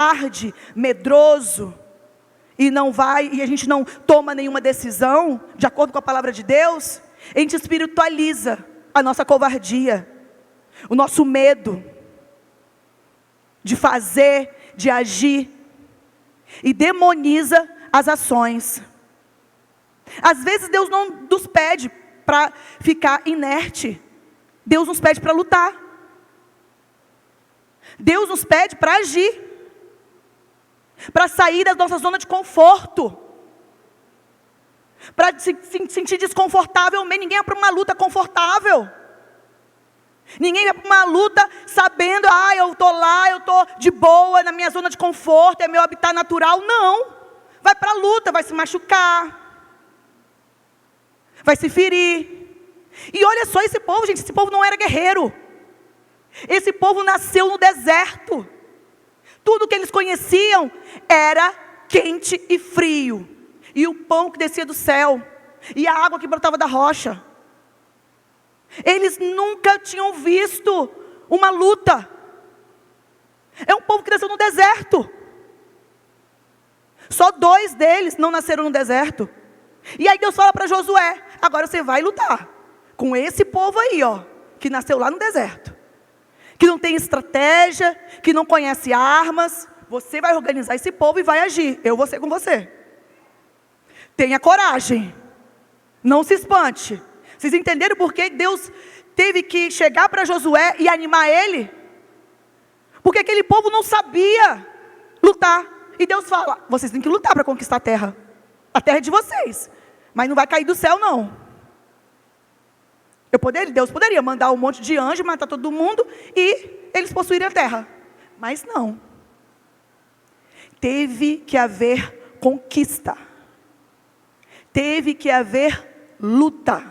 covarde, medroso, e a gente não toma nenhuma decisão de acordo com a palavra de Deus, a gente espiritualiza a nossa covardia, o nosso medo de fazer, de agir, e demoniza as ações. Às vezes Deus não nos pede para ficar inerte, Deus nos pede para lutar, Deus nos pede para agir, para sair da nossa zona de conforto, para se sentir desconfortavelmente. Ninguém é para uma luta confortável, ninguém vai para uma luta sabendo, eu estou lá, eu estou de boa, na minha zona de conforto, é meu habitat natural. Não, vai para a luta, vai se machucar, vai se ferir. E olha só esse povo, gente, esse povo não era guerreiro, esse povo nasceu no deserto, tudo que eles conheciam era quente e frio, e o pão que descia do céu, e a água que brotava da rocha. Eles nunca tinham visto uma luta. É um povo que nasceu no deserto. Só 2 deles não nasceram no deserto. E aí Deus fala para Josué: agora você vai lutar com esse povo aí, que nasceu lá no deserto, que não tem estratégia, que não conhece armas. Você vai organizar esse povo e vai agir. Eu vou ser com você. Tenha coragem, não se espante. Vocês entenderam por que Deus teve que chegar para Josué e animar ele? Porque aquele povo não sabia lutar. E Deus fala: vocês têm que lutar para conquistar a terra é de vocês, mas não vai cair do céu não. Deus poderia mandar um monte de anjo, matar todo mundo e eles possuírem a terra, mas não. Teve que haver conquista, teve que haver luta.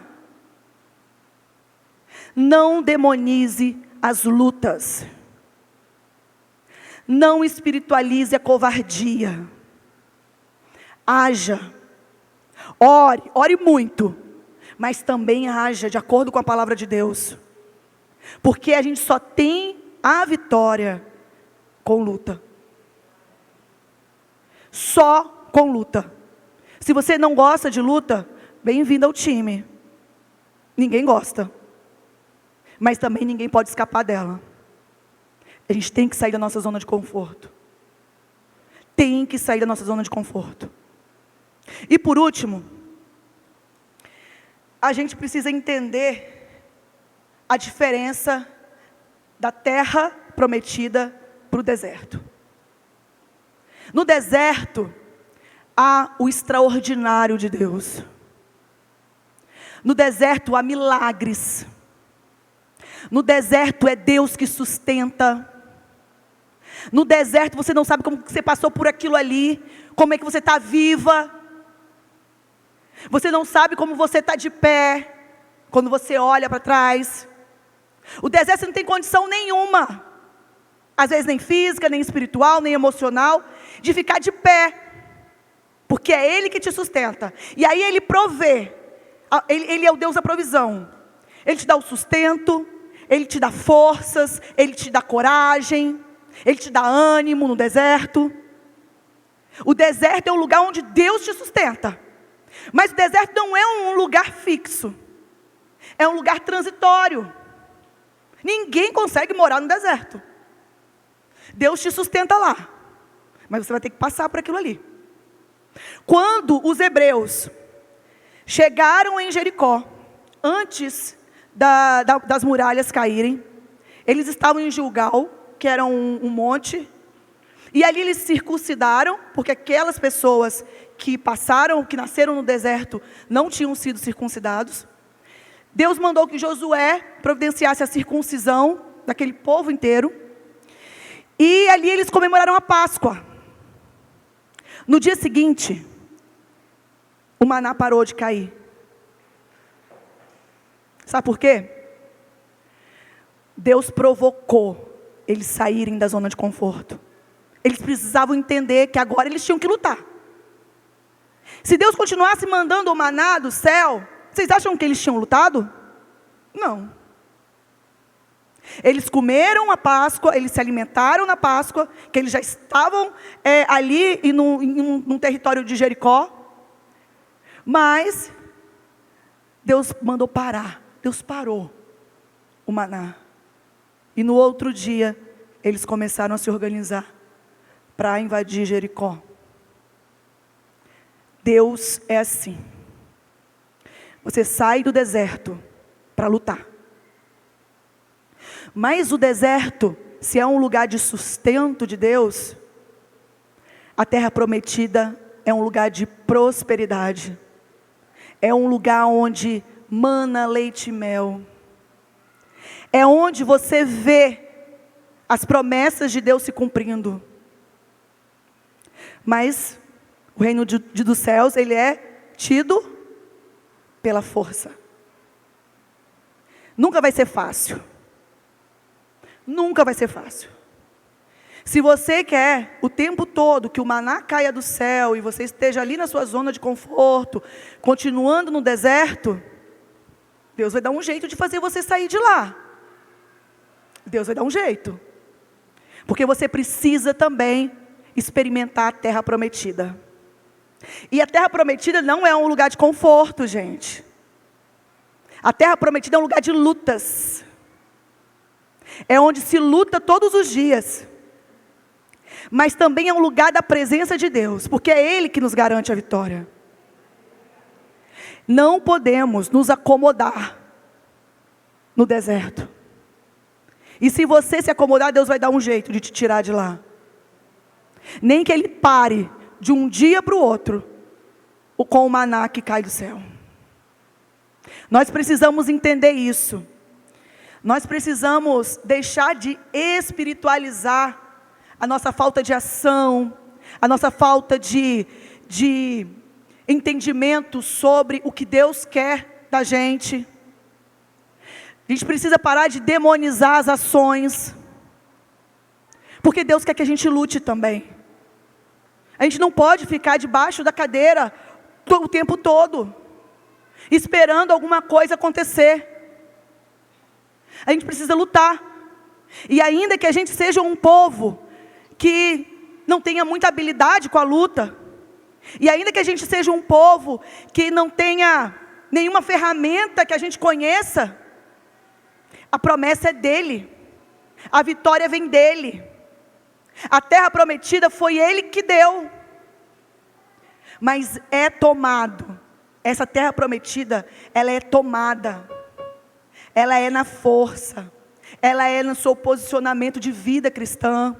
Não demonize as lutas, não espiritualize a covardia. Haja, ore muito, mas também haja de acordo com a palavra de Deus, porque a gente só tem a vitória com luta, só com luta. Se você não gosta de luta, bem-vindo ao time. Ninguém gosta, mas também ninguém pode escapar dela. A gente tem que sair da nossa zona de conforto, tem que sair da nossa zona de conforto. E por último, a gente precisa entender a diferença da terra prometida para o deserto. No deserto, há o extraordinário de Deus. No deserto há milagres. No deserto é Deus que sustenta. No deserto você não sabe como que você passou por aquilo ali, como é que você está viva. Você não sabe como você está de pé, quando você olha para trás. O deserto você não tem condição nenhuma, às vezes nem física, nem espiritual, nem emocional, de ficar de pé, porque é Ele que te sustenta. E aí Ele provê, Ele é o Deus da provisão. Ele te dá o sustento, Ele te dá forças, Ele te dá coragem, Ele te dá ânimo no deserto. O deserto é um lugar onde Deus te sustenta. Mas o deserto não é um lugar fixo, é um lugar transitório. Ninguém consegue morar no deserto. Deus te sustenta lá, mas você vai ter que passar por aquilo ali. Quando os hebreus chegaram em Jericó, antes das muralhas caírem, eles estavam em Gilgal, que era um monte, e ali eles circuncidaram, porque aquelas pessoas que nasceram no deserto, não tinham sido circuncidados. Deus mandou que Josué providenciasse a circuncisão daquele povo inteiro, e ali eles comemoraram a Páscoa. No dia seguinte, o maná parou de cair. Sabe por quê? Deus provocou eles saírem da zona de conforto. Eles precisavam entender que agora eles tinham que lutar. Se Deus continuasse mandando o maná do céu, vocês acham que eles tinham lutado? Não. Eles comeram a Páscoa, eles se alimentaram na Páscoa, que eles já estavam ali e num território de Jericó. Mas Deus mandou parar, Deus parou o maná. E no outro dia, eles começaram a se organizar para invadir Jericó. Deus é assim. Você sai do deserto para lutar. Mas o deserto, se é um lugar de sustento de Deus, a terra prometida é um lugar de prosperidade. É um lugar onde mana leite e mel. É onde você vê as promessas de Deus se cumprindo. Mas o reino dos céus, ele é tido pela força. Nunca vai ser fácil. Nunca vai ser fácil. Se você quer o tempo todo que o maná caia do céu e você esteja ali na sua zona de conforto, continuando no deserto, Deus vai dar um jeito de fazer você sair de lá. Deus vai dar um jeito. Porque você precisa também experimentar a terra prometida. E a terra prometida não é um lugar de conforto, gente. A terra prometida é um lugar de lutas. É onde se luta todos os dias. Mas também é um lugar da presença de Deus, porque é Ele que nos garante a vitória. Não podemos nos acomodar no deserto. E se você se acomodar, Deus vai dar um jeito de te tirar de lá. Nem que Ele pare de um dia para o outro, com o maná que cai do céu. Nós precisamos entender isso. Nós precisamos deixar de espiritualizar a nossa falta de ação, a nossa falta de entendimento sobre o que Deus quer da gente. A gente precisa parar de demonizar as ações, porque Deus quer que a gente lute também. A gente não pode ficar debaixo da cadeira o tempo todo, esperando alguma coisa acontecer. A gente precisa lutar. E ainda que a gente seja um povo que não tenha muita habilidade com a luta, e ainda que a gente seja um povo que não tenha nenhuma ferramenta que a gente conheça, a promessa é dEle, a vitória vem dEle, a terra prometida foi Ele que deu, mas é tomado, essa terra prometida, ela é tomada, ela é na força, ela é no seu posicionamento de vida cristã.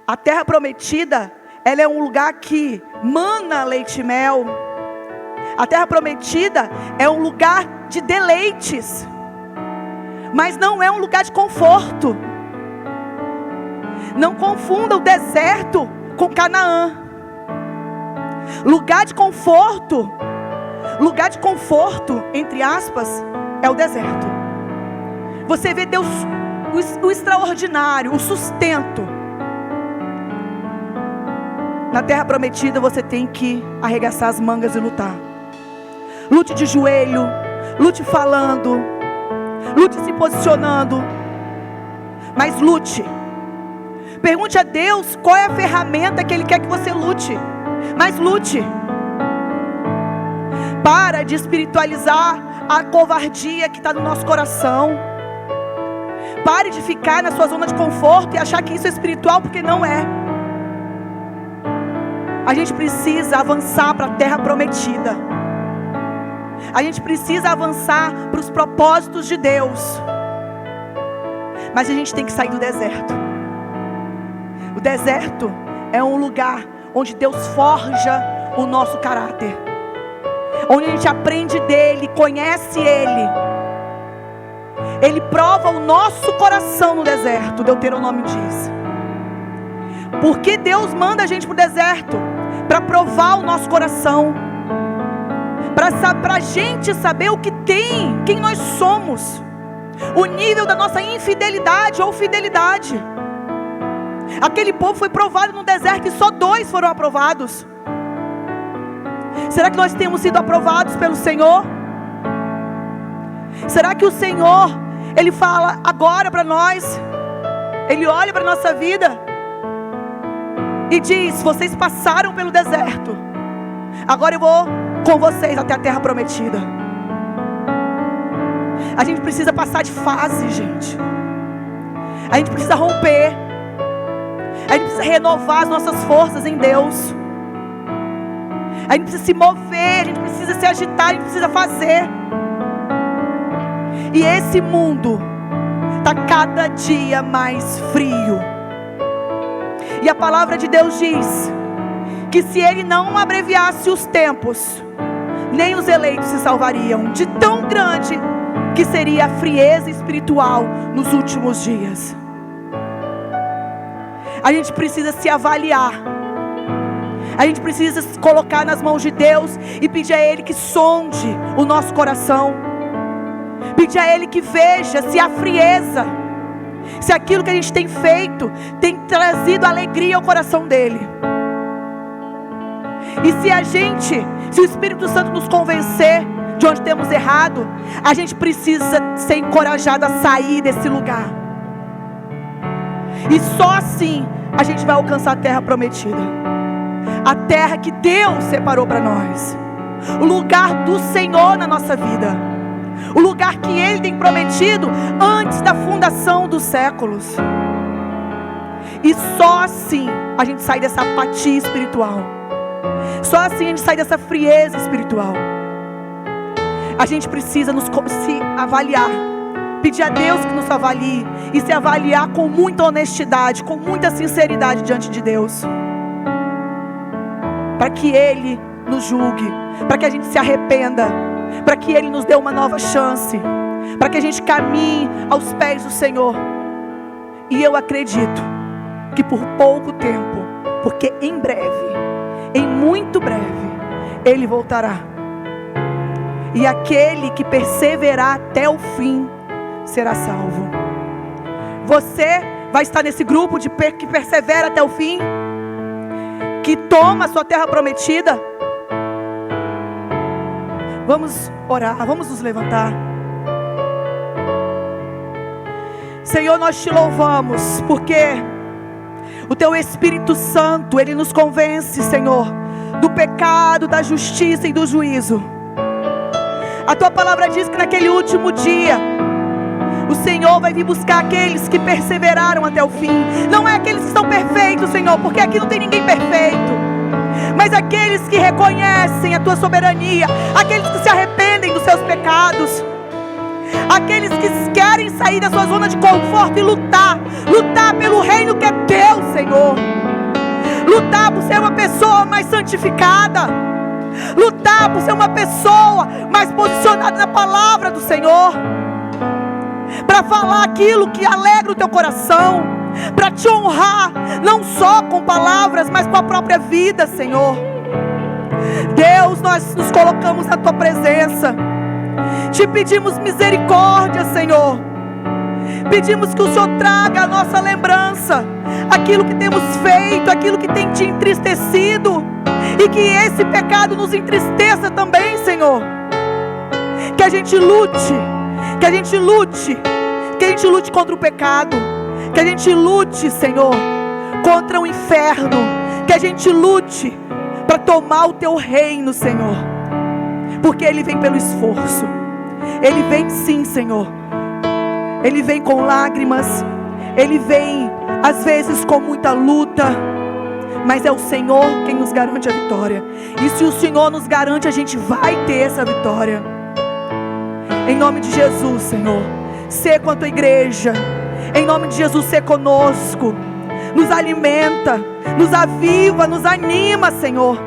A terra prometida, ela é um lugar que mana leite e mel. A terra prometida é um lugar de deleites, mas não é um lugar de conforto. Não confunda o deserto com Canaã. Lugar de conforto, entre aspas, é o deserto. Você vê Deus, o extraordinário, o sustento. Na terra prometida você tem que arregaçar as mangas e lutar. Lute de joelho, lute falando, lute se posicionando, mas lute. Pergunte a Deus qual é a ferramenta que Ele quer que você lute, mas lute. Para de espiritualizar a covardia que está no nosso coração. Pare de ficar na sua zona de conforto e achar que isso é espiritual, porque não é. A gente precisa avançar para a terra prometida. A gente precisa avançar para os propósitos de Deus. Mas a gente tem que sair do deserto. O deserto é um lugar onde Deus forja o nosso caráter, onde a gente aprende dEle, conhece Ele. Ele prova o nosso coração no deserto. Deuteronômio diz. Porque Deus manda a gente para o deserto? Para provar o nosso coração, para a gente saber o que tem, quem nós somos, o nível da nossa infidelidade ou fidelidade. Aquele povo foi provado no deserto e só 2 foram aprovados. Será que nós temos sido aprovados pelo Senhor? Será que o Senhor, Ele fala agora para nós. Ele olha para a nossa vida e diz: vocês passaram pelo deserto, agora eu vou com vocês até a terra prometida. A gente precisa passar de fase, gente. A gente precisa romper. A gente precisa renovar as nossas forças em Deus. A gente precisa se mover, a gente precisa se agitar, a gente precisa fazer. E esse mundo está cada dia mais frio. E a palavra de Deus diz que se Ele não abreviasse os tempos, nem os eleitos se salvariam, de tão grande que seria a frieza espiritual nos últimos dias. A gente precisa se avaliar. A gente precisa se colocar nas mãos de Deus e pedir a Ele que sonde o nosso coração. Pedir a Ele que veja se há frieza, se aquilo que a gente tem feito tem trazido alegria ao coração dEle. E se o Espírito Santo nos convencer de onde temos errado, a gente precisa ser encorajado a sair desse lugar. E só assim a gente vai alcançar a terra prometida, a terra que Deus separou para nós, o lugar do Senhor na nossa vida, o lugar que Ele tem prometido antes da fundação dos séculos. E só assim a gente sai dessa apatia espiritual. Só assim a gente sai dessa frieza espiritual. A gente precisa se avaliar, pedir a Deus que nos avalie e se avaliar com muita honestidade, com muita sinceridade diante de Deus, para que Ele nos julgue, para que a gente se arrependa, para que Ele nos dê uma nova chance, para que a gente caminhe aos pés do Senhor. E eu acredito que por pouco tempo, porque em breve, em muito breve, Ele voltará. E aquele que perseverar até o fim será salvo. Você vai estar nesse grupo que persevera até o fim, que toma a sua terra prometida? Vamos orar, vamos nos levantar. Senhor, nós te louvamos, porque o Teu Espírito Santo, Ele nos convence, Senhor, do pecado, da justiça e do juízo. A Tua palavra diz que naquele último dia, o Senhor vai vir buscar aqueles que perseveraram até o fim. Não é aqueles que estão perfeitos, Senhor, porque aqui não tem ninguém perfeito, mas aqueles que reconhecem a Tua soberania, aqueles que se arrependem dos seus pecados, aqueles que querem sair da sua zona de conforto e lutar pelo reino que é Teu, Senhor. Lutar por ser uma pessoa mais santificada, lutar por ser uma pessoa mais posicionada na palavra do Senhor, para falar aquilo que alegra o teu coração, para te honrar, não só com palavras, mas com a própria vida, Senhor. Deus, nós nos colocamos na tua presença, te pedimos misericórdia, Senhor. Pedimos que o Senhor traga a nossa lembrança, aquilo que temos feito, aquilo que tem te entristecido, e que esse pecado nos entristeça também, Senhor. Que a gente lute, que a gente lute contra o pecado, que a gente lute, Senhor, contra o inferno, que a gente lute para tomar o teu reino, Senhor, porque Ele vem pelo esforço, Ele vem sim, Senhor, Ele vem com lágrimas, Ele vem às vezes com muita luta, mas é o Senhor quem nos garante a vitória. E se o Senhor nos garante, a gente vai ter essa vitória. Em nome de Jesus, Senhor, sê com a tua igreja. Em nome de Jesus, sê conosco. Nos alimenta, nos aviva, nos anima, Senhor,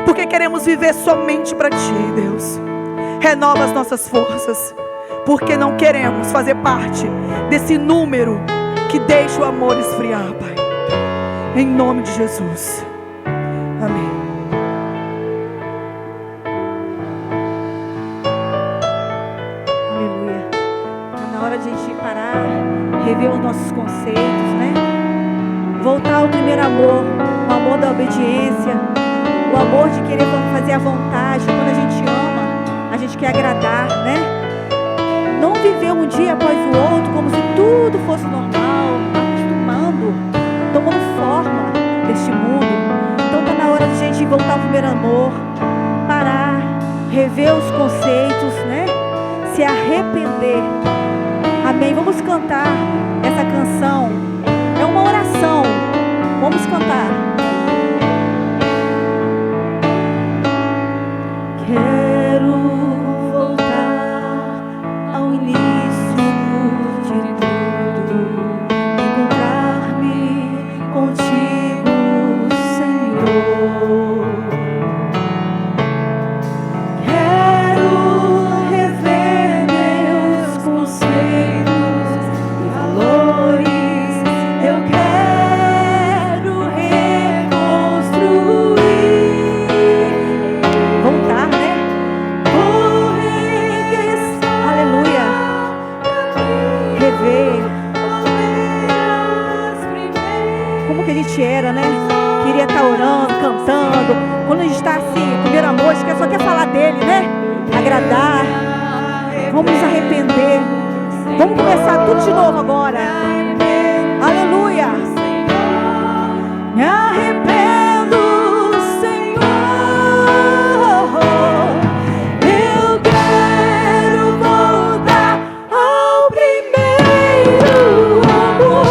porque queremos viver somente para Ti, Deus. Renova as nossas forças, porque não queremos fazer parte desse número que deixa o amor esfriar, Pai. Em nome de Jesus. Amém. Aleluia. Está na hora de a gente parar, rever os nossos conceitos, né? Voltar ao primeiro amor, o amor da obediência, o amor de querer fazer a vontade. Quando a gente ama, a gente quer agradar, né? Não viver um dia após o outro como se tudo fosse normal, acostumando, tomando forma deste mundo. Então está na hora de a gente voltar ao primeiro amor, parar, rever os conceitos, né? Se arrepender. Amém? Vamos cantar essa canção. É uma oração. Vamos cantar. Quero voltar ao início de tudo, encontrar-me contigo, Senhor. Quero rever meus conceitos e valores. Eu quero reconstruir. Voltar, né? Vou regressar. Aleluia. Rever. Como que a gente era, né? Queria estar orando, cantando. Quando a gente está assim, primeiro amor, a gente só quer falar dele, né? Agradar. Vamos nos arrepender. Vamos começar tudo de novo agora. Aleluia. Me arrependo, Senhor. Eu quero voltar ao primeiro amor.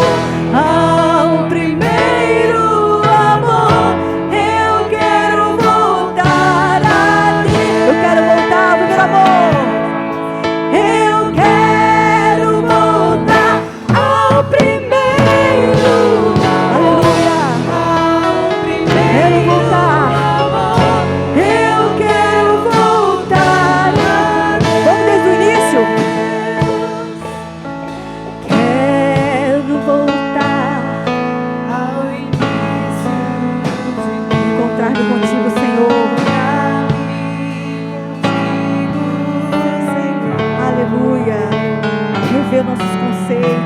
Ao primeiro amor. Eu quero voltar a ti. Eu quero voltar ao primeiro amor. Eu quero voltar ao primeiro. Aleluia. Quero voltar. Eu quero voltar. Vamos desde o início. Quero voltar ao início. Encontrar-me contigo, Senhor. Aleluia. Rever nossos conceitos.